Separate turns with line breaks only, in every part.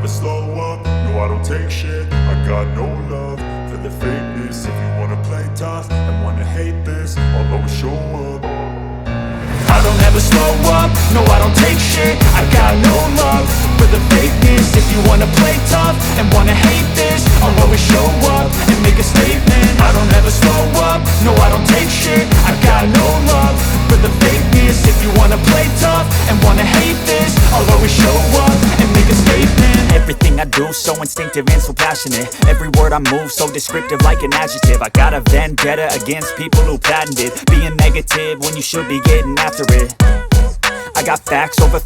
slow up, no I don't take shit. I got no love for the fakeness. If you wanna play tough and wanna hate this, I'll always show up. I don't ever slow up, no I don't take shit. I got no love for the fakeness. If you wanna play tough and wanna hate this, I'll always show up and make a statement. I don't ever slow up, no I don't take shit. I got no love for the fakeness. If you wanna play tough and wanna hate this, I'll always show up and make a statement.
Everything I do so instinctive and so passionate. Every word I move so descriptive like an adjective. I got a vendetta against people who patented being negative when you should be getting after it. I got facts over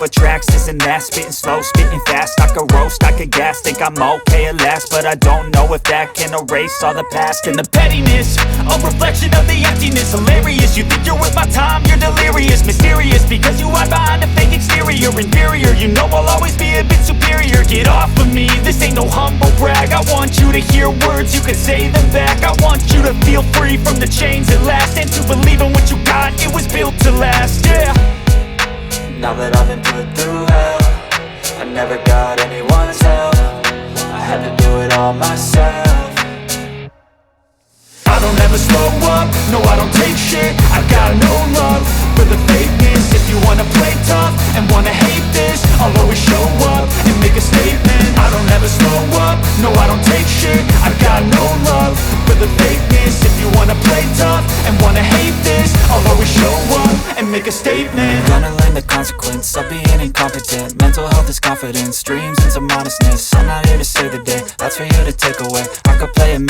tracks, this and that. Spitting slow, spitting fast, I could roast, I could gas. Think I'm okay at last, but I don't know if that can erase all the past. And the pettiness, a reflection of the emptiness. Hilarious, you think you're worth my time, you're delirious. Mysterious, because you hide behind a fake exterior. Inferior, you know I'll always be a bit superior. Get off of me, this ain't no humble brag. I want you to hear words, you can say them back. I want you to feel free from the chains at last, and to believe in what you got, it was built to last, yeah.
Now that I've been put through hell, I never got anyone's help. I had to do it all myself.
I don't ever slow up, no I don't take shit. I got no love for the fakeness. If you wanna play tough and wanna hate this, I'll always show up and make a statement. I don't ever slow up, no I don't take shit. I got no love for the fakeness. If you wanna play tough and wanna hate this, I'll always show up and make a statement.
Gonna learn the consequence of being incompetent. Mental health is confidence, dreams into modestness. I'm not here to save the day, that's for you to take away. I could play it